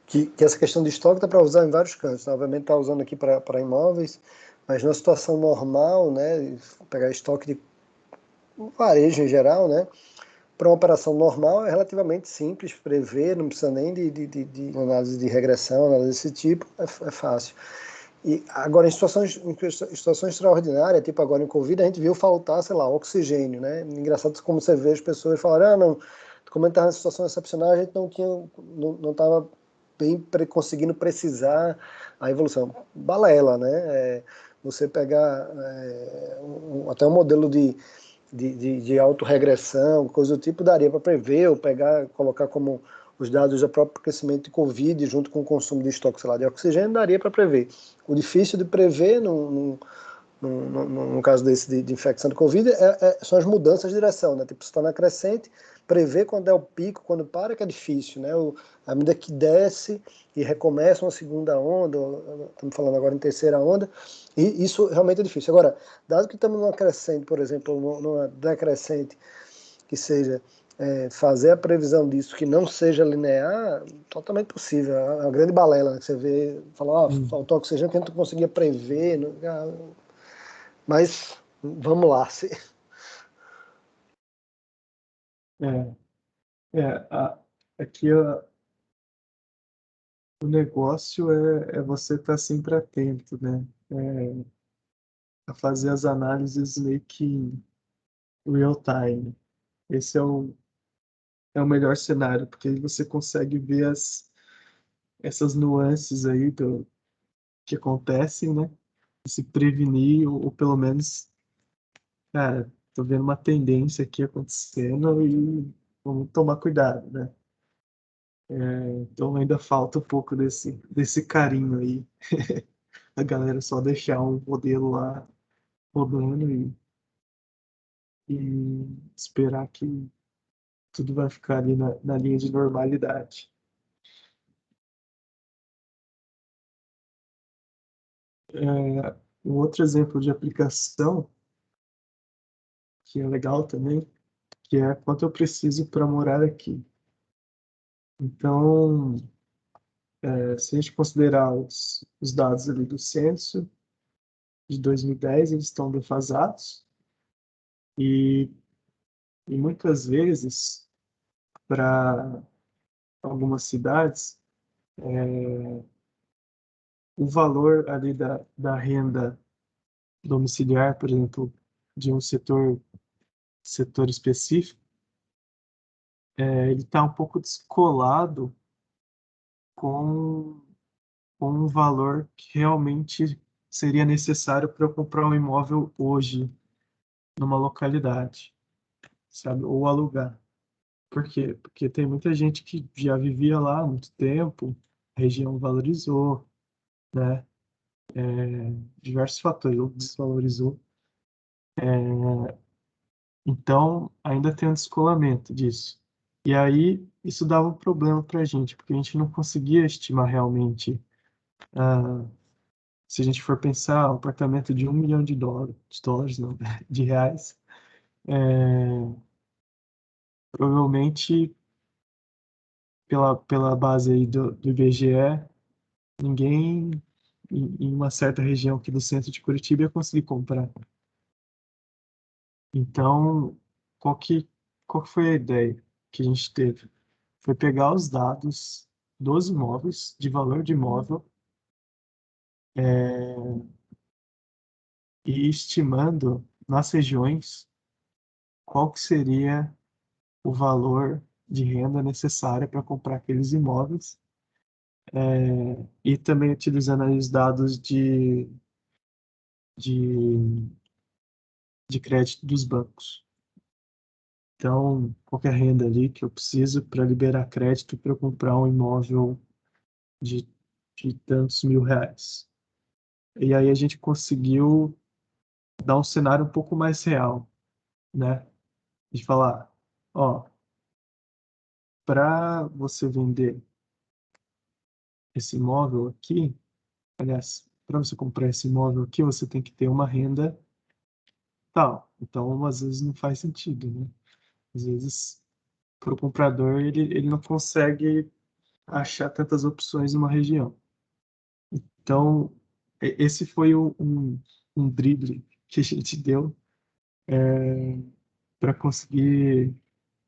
Que essa questão de estoque dá para usar em vários cantos. Obviamente está usando aqui para imóveis, mas numa situação normal, né, pegar estoque de varejo em geral, né, para uma operação normal é relativamente simples prever, não precisa nem de análise de regressão, nada desse tipo, é fácil. E agora, em situações extraordinárias, tipo agora em Covid, a gente viu faltar, sei lá, oxigênio, né? Engraçado como você vê as pessoas falarem, ah, não, como a gente estava em situação excepcional, a gente não estava bem conseguindo precisar a evolução. Balela, né? Você pegar até um modelo de autorregressão, coisa do tipo, daria para prever, ou pegar, colocar como os dados do próprio crescimento de Covid junto com o consumo de estoque, sei lá, de oxigênio, daria para prever. O difícil de prever num caso desse de infecção de Covid são as mudanças de direção, né? Tipo, se está na crescente, prever quando é o pico, quando para, que é difícil, né? À medida que desce e recomeça uma segunda onda, estamos falando agora em terceira onda, e isso realmente é difícil. Agora, dado que estamos numa crescente, por exemplo, numa decrescente, que seja fazer a previsão disso que não seja linear, totalmente possível. É uma grande balela, né? Que você vê, fala, faltou oxigênio que a gente não conseguia prever, mas vamos lá. é, aqui o negócio é você estar sempre atento, né? A fazer as análises meio que em real time. Esse é o melhor cenário, porque aí você consegue ver essas nuances aí que acontecem, né? E se prevenir, ou pelo menos, cara, tô vendo uma tendência aqui acontecendo e vamos tomar cuidado, né? Então ainda falta um pouco desse carinho aí. A galera só deixar um modelo lá rodando e esperar que tudo vai ficar ali na linha de normalidade. Um outro exemplo de aplicação que é legal também, que é quanto eu preciso para morar aqui. Então, se a gente considerar os dados ali do censo de 2010, eles estão defasados e, e muitas vezes, para algumas cidades, o valor ali da renda domiciliar, por exemplo, de um setor específico, ele está um pouco descolado com, com um valor que realmente seria necessário para eu comprar um imóvel hoje numa localidade, sabe? Ou alugar. Por quê? Porque tem muita gente que já vivia lá há muito tempo, a região valorizou, né? Diversos fatores, ou desvalorizou. Então, ainda tem um descolamento disso. E aí, isso dava um problema para a gente, porque a gente não conseguia estimar realmente, ah, se a gente for pensar, um apartamento de 1 milhão de dólares não, de reais, provavelmente, pela base aí do IBGE, ninguém em uma certa região aqui do centro de Curitiba ia conseguir comprar. Então, qual que foi a ideia? que a gente teve foi pegar os dados dos imóveis, de valor de imóvel, e estimando nas regiões qual que seria o valor de renda necessária para comprar aqueles imóveis, e também utilizando aí os dados de, de crédito dos bancos. Então, qualquer renda ali que eu preciso para liberar crédito para eu comprar um imóvel de, de tantos mil reais. E aí a gente conseguiu dar um cenário um pouco mais real, né? De falar, ó, para você vender esse imóvel aqui, aliás, para você comprar esse imóvel aqui, você tem que ter uma renda tal. Então, às vezes não faz sentido, né? Às vezes, para o comprador, ele não consegue achar tantas opções numa região. Então, esse foi um drible que a gente deu para conseguir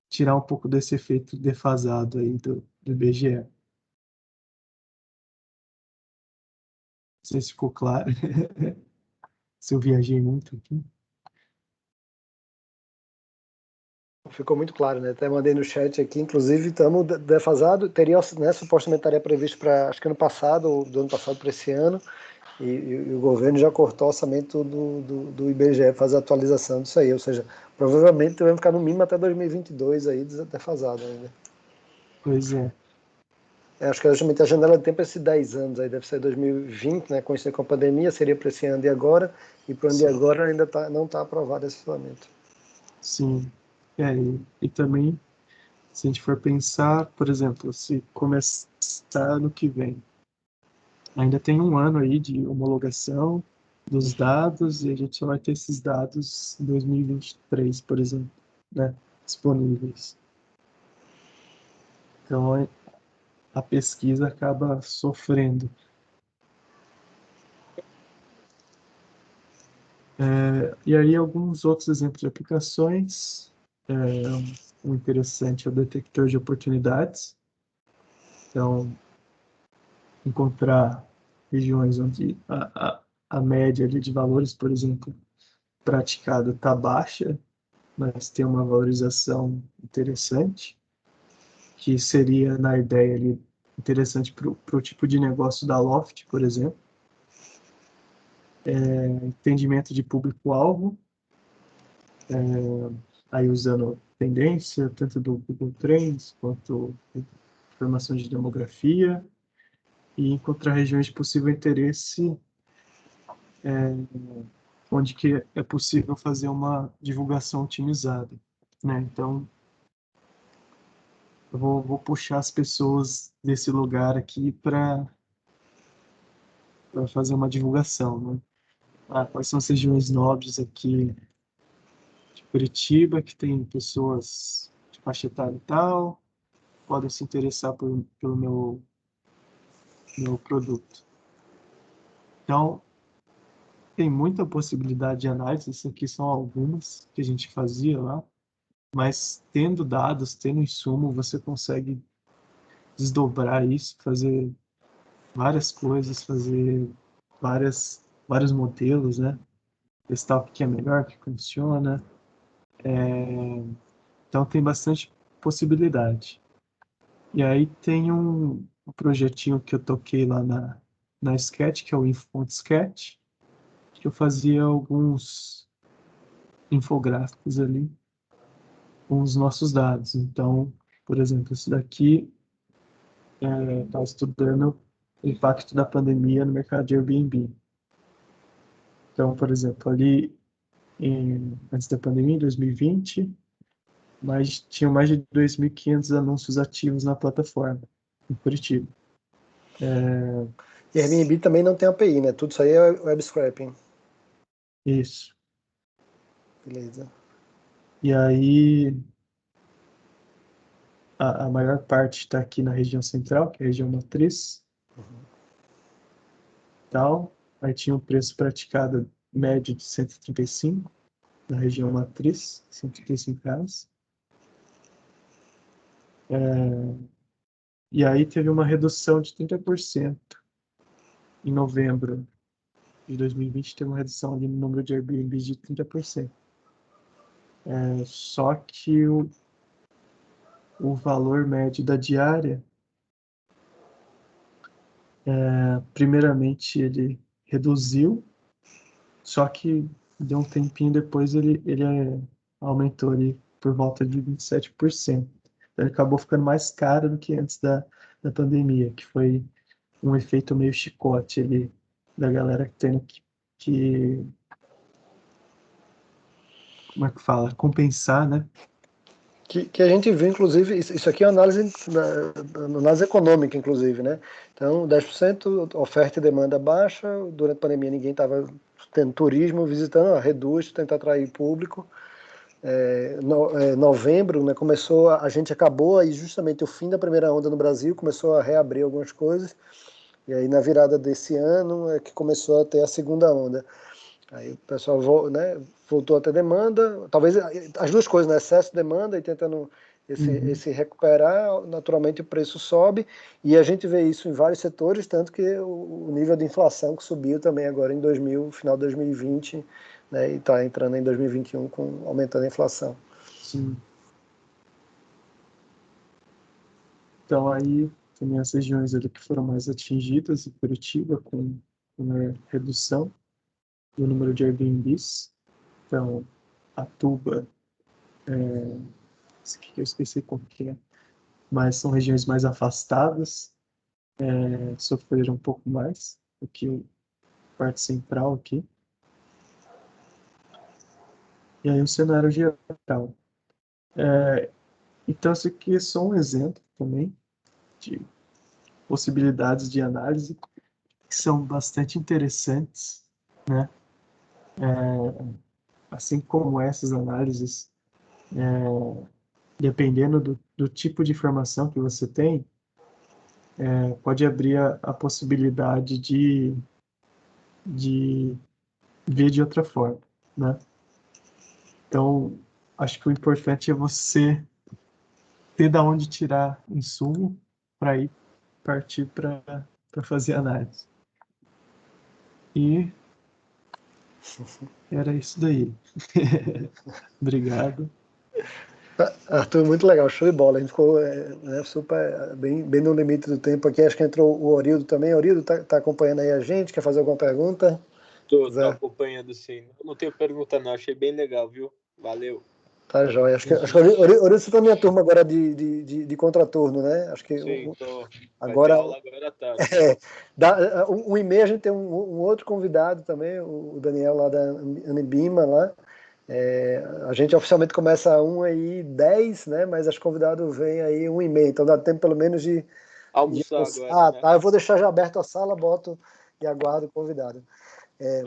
tirar um pouco desse efeito defasado aí do IBGE. Não sei se ficou claro, se eu viajei muito aqui. Ficou muito claro, né? Até mandei no chat aqui, inclusive estamos defasado, teria, né, supostamente estaria previsto para, acho que ano passado, ou do ano passado para esse ano, e o governo já cortou o orçamento do IBGE, fazer a atualização disso aí, ou seja, provavelmente vai ficar no mínimo até 2022 aí defasado ainda. Pois é. Acho que justamente a janela de tempo é esses 10 anos, aí deve ser 2020, né, coincidir com a pandemia, seria para esse ano de agora, e para o ano de agora ainda não está aprovado esse orçamento. Sim. E também, se a gente for pensar, por exemplo, se começar ano que vem, ainda tem um ano aí de homologação dos dados e a gente só vai ter esses dados em 2023, por exemplo, né, disponíveis. Então, a pesquisa acaba sofrendo. E aí, alguns outros exemplos de aplicações. Um interessante é o detector de oportunidades. Então, encontrar regiões onde a média ali de valores, por exemplo, praticada está baixa, mas tem uma valorização interessante, que seria, na ideia ali, interessante para o tipo de negócio da Loft, por exemplo. Entendimento de público-alvo, aí usando tendência, tanto do Google Trends, quanto informações de demografia, e encontrar regiões de possível interesse, onde que é possível fazer uma divulgação otimizada, né? Então, eu vou puxar as pessoas desse lugar aqui para fazer uma divulgação, né? Quais são as regiões nobres aqui de Curitiba que tem pessoas de faixa etária e tal, podem se interessar pelo meu produto. Então, tem muita possibilidade de análise, essas aqui são algumas que a gente fazia lá, mas tendo dados, tendo insumo, você consegue desdobrar isso, fazer várias coisas, fazer vários modelos, né? Testar o que é melhor, o que funciona. Então tem bastante possibilidade. E aí tem um projetinho que eu toquei lá na Sketch, que é o Infont Sketch, que eu fazia alguns infográficos ali com os nossos dados. Então, por exemplo, esse daqui está estudando o impacto da pandemia no mercado de Airbnb. Então, por exemplo, ali antes da pandemia, em 2020, tinham mais de 2.500 anúncios ativos na plataforma, em Curitiba. E Airbnb também não tem API, né? Tudo isso aí é web scraping. Isso. Beleza. E aí, a maior parte está aqui na região central, que é a região matriz. Tal. Aí tinha um preço praticado médio de 135 na região matriz, R$ 135. E aí teve uma redução de 30% em novembro de 2020, teve uma redução ali no número de Airbnbs de 30%. Só que o valor médio da diária, primeiramente ele reduziu, só que deu um tempinho depois ele aumentou ali por volta de 27%. Então ele acabou ficando mais caro do que antes da pandemia, que foi um efeito meio chicote ali da galera tendo que como é que fala? Compensar, né? Que a gente viu, inclusive, isso aqui é uma análise econômica, inclusive, né? Então, 10% oferta e demanda baixa, durante a pandemia ninguém estava tendo turismo, visitando, reduz, tentar atrair público. Novembro, né, a gente acabou aí justamente o fim da primeira onda no Brasil, começou a reabrir algumas coisas, e aí na virada desse ano é que começou a ter a segunda onda. Aí o pessoal, né, voltou a ter demanda, talvez as duas coisas, né, excesso de demanda e tentando esse recuperar, naturalmente o preço sobe, e a gente vê isso em vários setores, tanto que o nível de inflação que subiu também agora em final de 2020, né, e está entrando em 2021 aumentando a inflação. Sim. Então aí tem as regiões ali que foram mais atingidas, em Curitiba, com uma redução do número de Airbnbs. Então, Atuba, esse aqui que eu esqueci como que é, mas são regiões mais afastadas, sofreram um pouco mais do que a parte central aqui. E aí o cenário geral. Então, esse aqui é só um exemplo também de possibilidades de análise que são bastante interessantes, né? Assim como essas análises, dependendo do tipo de informação que você tem, pode abrir a possibilidade de ver de outra forma, né? Então, acho que o importante é você ter da onde tirar insumo para ir partir para fazer análise. E era isso daí. Obrigado. Arthur, muito legal, show de bola. A gente ficou né, super bem no limite do tempo aqui. Acho que entrou o Orildo também. Orildo, tá acompanhando aí a gente? Quer fazer alguma pergunta? Tô acompanhando, sim. Não tenho pergunta, não. Achei bem legal, viu? Valeu. Tá, joia. Acho que Orildo, você tá na minha turma agora de contraturno, né? Acho que Sim, tô. agora, vai ter aula agora à tarde. um e-mail a gente tem um outro convidado também, o Daniel lá da Anibima lá. A gente oficialmente começa a 1h10, né? Mas as convidados vêm aí 1h30, então dá tempo pelo menos de Almoçar agora, né? Tá, eu vou deixar já aberto a sala, boto e aguardo o convidado.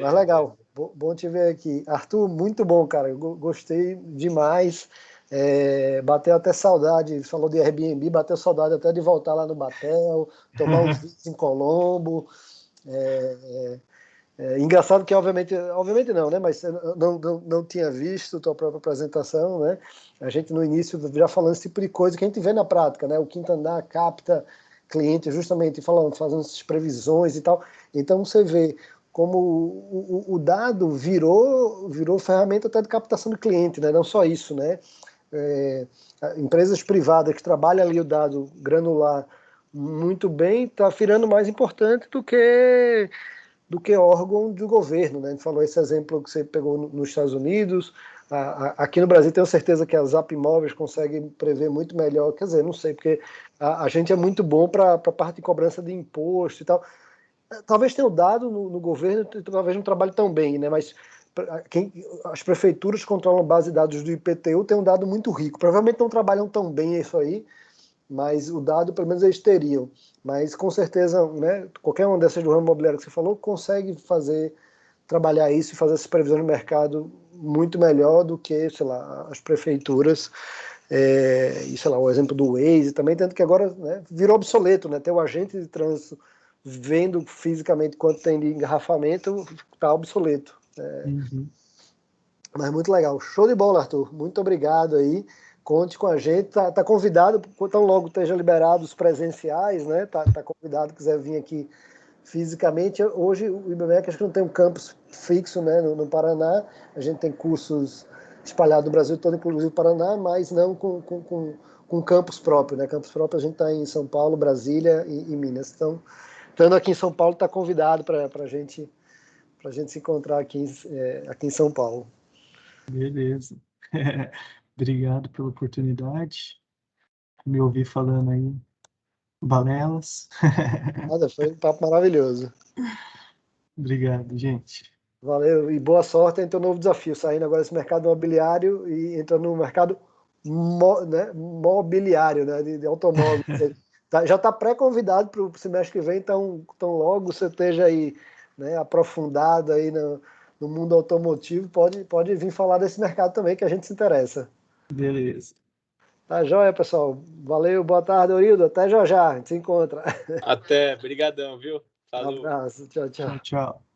Mas legal, bom te ver aqui. Arthur, muito bom, cara, eu gostei demais. Bateu até saudade, falou de Airbnb, bateu saudade até de voltar lá no Batel, tomar uns vinhos em Colombo. Engraçado que, obviamente não, né? Mas eu não tinha visto tua própria apresentação, né? A gente no início já falando esse tipo de coisa que a gente vê na prática, né? O quinto andar capta cliente justamente falando, fazendo essas previsões e tal. Então você vê como o dado virou ferramenta até de captação de cliente, né? Não só isso, né? Empresas privadas que trabalham ali o dado granular muito bem, está virando mais importante do que órgão do governo, né? A gente falou esse exemplo que você pegou nos Estados Unidos, aqui no Brasil tenho certeza que a Zap Imóveis consegue prever muito melhor, quer dizer, não sei, porque a gente é muito bom para a parte de cobrança de imposto e tal. Talvez tenha o dado no governo, talvez não trabalhe tão bem, né? Mas as prefeituras controlam a base de dados do IPTU, tem um dado muito rico. Provavelmente não trabalham tão bem isso aí, mas o dado pelo menos eles teriam. Mas com certeza, né, qualquer uma dessas do ramo imobiliário que você falou consegue trabalhar isso e fazer essas previsões de mercado muito melhor do que, sei lá, as prefeituras. E sei lá, o exemplo do Waze também, tanto que agora, né, virou obsoleto, né? Ter o agente de trânsito vendo fisicamente quanto tem de engarrafamento está obsoleto. Uhum. Mas muito legal. Show de bola, Arthur. Muito obrigado aí. conte com a gente, tá convidado, tão logo esteja liberado os presenciais, né? Tá convidado, quiser vir aqui fisicamente. Hoje o IBMEC acho que não tem um campus fixo, né, no Paraná, a gente tem cursos espalhados no Brasil todo, inclusive o Paraná, mas não com campus próprio, né? Campus próprio a gente está em São Paulo, Brasília e Minas. Então, estando aqui em São Paulo, está convidado para a gente se encontrar aqui em São Paulo. Beleza. Obrigado pela oportunidade. Me ouvir falando aí balelas. Nada, foi um papo maravilhoso. Obrigado, gente. Valeu e boa sorte em teu novo desafio, saindo agora desse mercado imobiliário e entrando no mercado mobiliário, né, de automóveis. Já está pré-convidado para o semestre que vem, então logo você esteja aí, né, aprofundado aí no mundo automotivo, pode vir falar desse mercado também, que a gente se interessa. Beleza. Tá joia, pessoal. Valeu, boa tarde, Eurildo. Até já já, a gente se encontra. Até, brigadão, viu? Um Falou. abraço, tchau, tchau. Tchau, tchau.